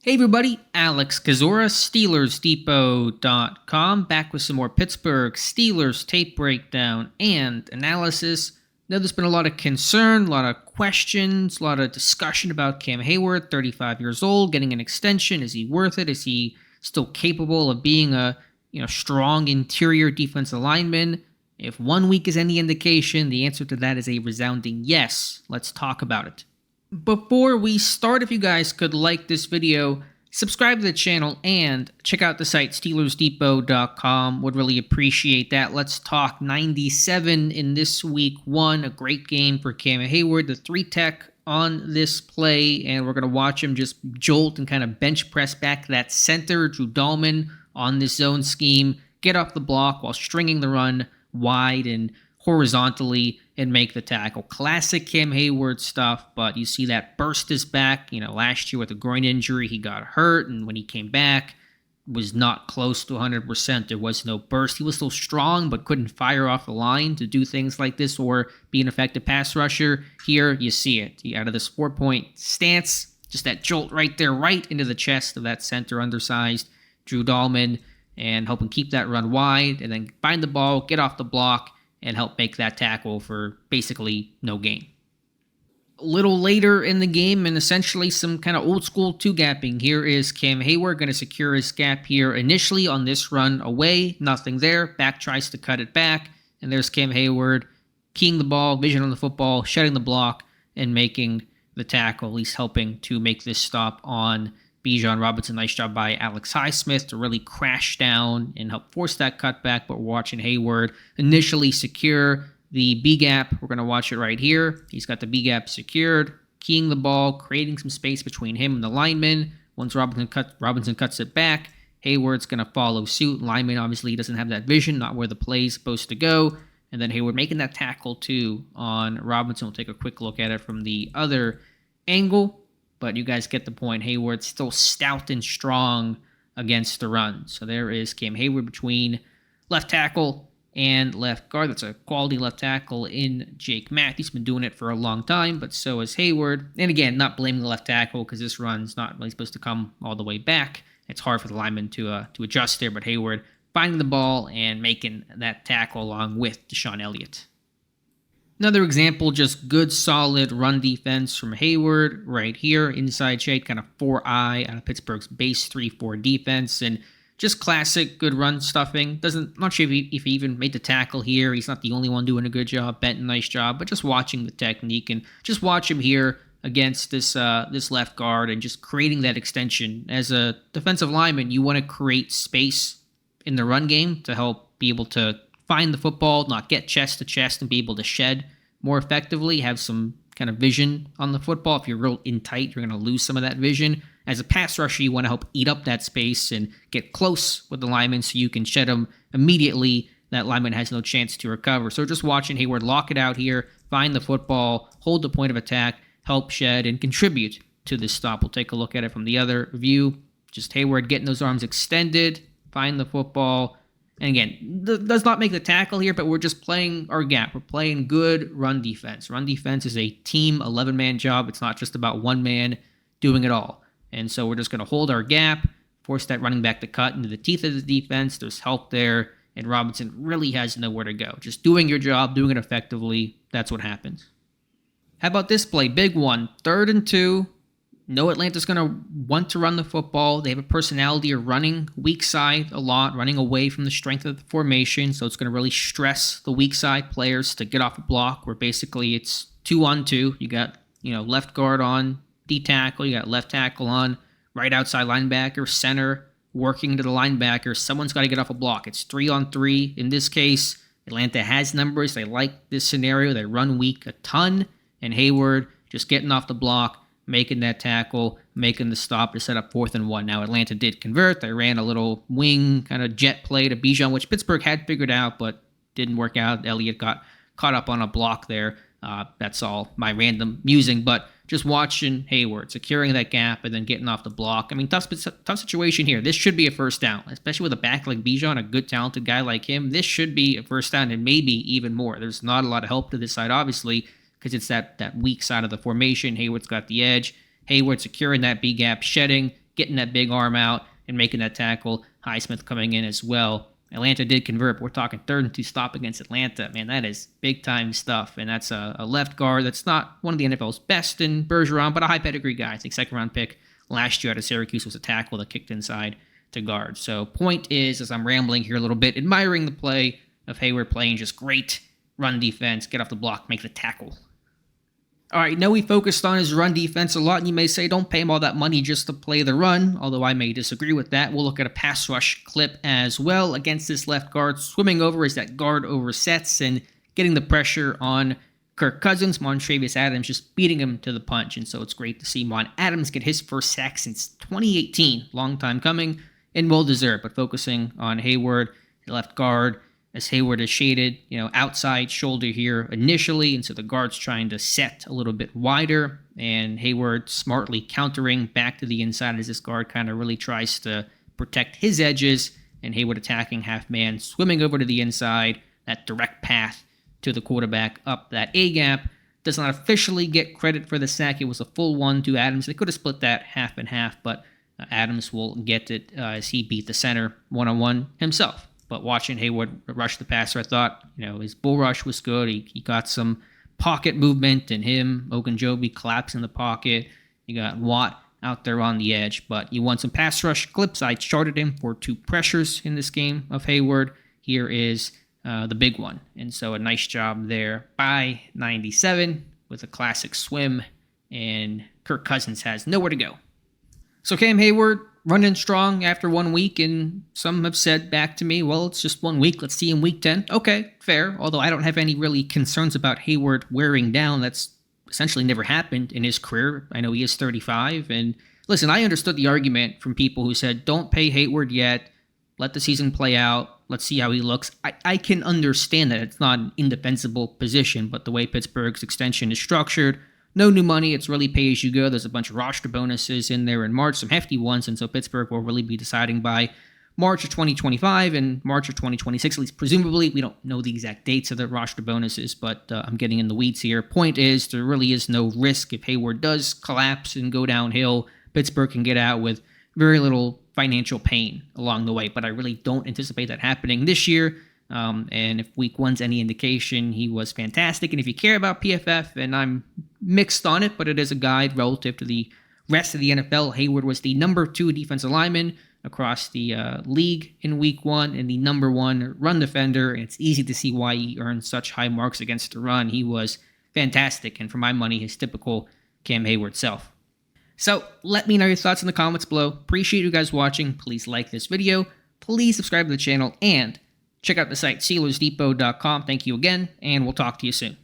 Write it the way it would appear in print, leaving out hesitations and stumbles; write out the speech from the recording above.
Hey everybody, Alex Kazora, SteelersDepot.com, back with some more Pittsburgh Steelers tape breakdown and analysis. Now there's been a lot of concern, a lot of questions, a lot of discussion about Cam Hayward, 35 years old, getting an extension. Is he worth it? Is he still capable of being a strong interior defensive lineman? If 1 week is any indication, the answer to that is a resounding yes. Let's talk about it. Before we start, if you guys could like this video, subscribe to the channel, and check out the site SteelersDepot.com. Would really appreciate that. Let's talk 97 in this week one. A great game for Cam Hayward, the 3-tech on this play, and we're going to watch him just jolt and kind of bench press back that center, Drew Dahlman, on this zone scheme, get off the block while stringing the run wide and horizontally and make the tackle. Classic Cam Hayward stuff, but you see that burst is back. Last year with a groin injury, he got hurt, and when he came back, was not close to 100%. There was no burst. He was still strong, but couldn't fire off the line to do things like this or be an effective pass rusher. Here, you see it. Out of this 4-point stance, just that jolt right there, right into the chest of that center undersized Drew Dahlman, and help him keep that run wide, and then find the ball, get off the block, and help make that tackle for basically no gain. A little later in the game, and essentially some kind of old school two-gapping. Here is Cam Hayward going to secure his gap here initially on this run away. Nothing there. Back tries to cut it back, and there's Cam Hayward keying the ball, vision on the football, shedding the block, and making the tackle, at least helping to make this stop on Bijan Robinson. Nice job by Alex Highsmith to really crash down and help force that cutback, but we're watching Heyward initially secure the B-gap. We're going to watch it right here. He's got the B-gap secured, keying the ball, creating some space between him and the lineman. Once Robinson cuts it back, Heyward's going to follow suit. Lineman obviously doesn't have that vision, not where the play's supposed to go. And then Heyward making that tackle too on Robinson. We'll take a quick look at it from the other angle. But you guys get the point. Heyward's still stout and strong against the run. So there is Cam Hayward between left tackle and left guard. That's a quality left tackle in Jake Mack. He's been doing it for a long time, but so has Heyward. And again, not blaming the left tackle because this run's not really supposed to come all the way back. It's hard for the lineman to adjust there, but Heyward finding the ball and making that tackle along with Deshaun Elliott. Another example, just good, solid run defense from Heyward right here. Inside shade, kind of 4-eye out of Pittsburgh's base 3-4 defense. And just classic good run stuffing. Not sure if he even made the tackle here. He's not the only one doing a good job. Benton, nice job. But just watching the technique and just watch him here against this left guard and just creating that extension. As a defensive lineman, you want to create space in the run game to help be able to find the football, not get chest to chest, and be able to shed more effectively, have some kind of vision on the football. If you're real in tight, you're going to lose some of that vision. As a pass rusher, you want to help eat up that space and get close with the lineman so you can shed them immediately. That lineman has no chance to recover. So just watching Heyward lock it out here, find the football, hold the point of attack, help shed, and contribute to this stop. We'll take a look at it from the other view. Just Heyward getting those arms extended, find the football. And again, does not make the tackle here, but we're just playing our gap. We're playing good run defense. Run defense is a team 11-man job. It's not just about one man doing it all. And so we're just going to hold our gap, force that running back to cut into the teeth of the defense. There's help there, and Robinson really has nowhere to go. Just doing your job, doing it effectively, that's what happens. How about this play? Big one. 3rd and 2. No, Atlanta's going to want to run the football. They have a personality of running weak side a lot, running away from the strength of the formation. So it's going to really stress the weak side players to get off a block where basically it's 2-on-2. You got, left guard on D tackle. You got left tackle on right outside linebacker, center working to the linebacker. Someone's got to get off a block. It's 3-on-3 in this case. Atlanta has numbers. They like this scenario. They run weak a ton. And Heyward just getting off the block, making that tackle, making the stop to set up 4th and 1. Now, Atlanta did convert. They ran a little wing kind of jet play to Bijan, which Pittsburgh had figured out, but didn't work out. Elliott got caught up on a block there. That's all my random musing, but just watching Heyward securing that gap and then getting off the block. I mean, tough situation here. This should be a first down, especially with a back like Bijan, a good, talented guy like him. This should be a first down and maybe even more. There's not a lot of help to this side, obviously, because it's that weak side of the formation. Heyward's got the edge. Heyward securing that B-gap, shedding, getting that big arm out and making that tackle. Highsmith coming in as well. Atlanta did convert, but we're talking 3rd and 2 stop against Atlanta. Man, that is big-time stuff, and that's a left guard that's not one of the NFL's best in Bergeron, but a high pedigree guy. I think 2nd-round pick last year out of Syracuse was a tackle that kicked inside to guard. So point is, as I'm rambling here a little bit, admiring the play of Heyward playing just great run defense, get off the block, make the tackle. All right, now we focused on his run defense a lot, and you may say don't pay him all that money just to play the run, although I may disagree with that. We'll look at a pass rush clip as well against this left guard. Swimming over as that guard oversets and getting the pressure on Kirk Cousins. Montravius Adams just beating him to the punch, and so it's great to see Mon Adams get his first sack since 2018. Long time coming and well-deserved, but focusing on Heyward, the left guard, as Heyward is shaded, outside shoulder here initially, and so the guard's trying to set a little bit wider, and Heyward smartly countering back to the inside as this guard kind of really tries to protect his edges, and Heyward attacking half-man, swimming over to the inside, that direct path to the quarterback up that A-gap. Does not officially get credit for the sack. It was a full one to Adams. They could have split that half and half, but Adams will get it as he beat the center one-on-one himself. But watching Heyward rush the passer, I thought, his bull rush was good. He got some pocket movement, and him, Ogunjobi collapsing in the pocket. You got Watt out there on the edge. But you want some pass rush clips. I charted him for 2 pressures in this game of Heyward. Here is the big one. And so a nice job there by 97 with a classic swim. And Kirk Cousins has nowhere to go. So Cam Hayward running strong after 1 week, and some have said back to me, well, it's just 1 week. Let's see him week 10. Okay, fair. Although I don't have any really concerns about Heyward wearing down. That's essentially never happened in his career. I know he is 35. And listen, I understood the argument from people who said, don't pay Heyward yet. Let the season play out. Let's see how he looks. I can understand that. It's not an indefensible position, but the way Pittsburgh's extension is structured, no new money. It's really pay as you go. There's a bunch of roster bonuses in there in March, some hefty ones, and so Pittsburgh will really be deciding by March of 2025 and March of 2026, at least presumably. We don't know the exact dates of the roster bonuses, but I'm getting in the weeds here. Point is, there really is no risk if Heyward does collapse and go downhill. Pittsburgh can get out with very little financial pain along the way, but I really don't anticipate that happening this year. And if week 1's any indication, he was fantastic. And if you care about PFF, and I'm mixed on it, but it is a guide relative to the rest of the NFL, Heyward was the number 2 defensive lineman across the league in week 1 and the number 1 run defender. And it's easy to see why he earned such high marks against the run. He was fantastic, and for my money, his typical Cam Hayward self. So let me know your thoughts in the comments below. Appreciate you guys watching. Please like this video. Please subscribe to the channel, and check out the site, SteelersDepot.com. Thank you again, and we'll talk to you soon.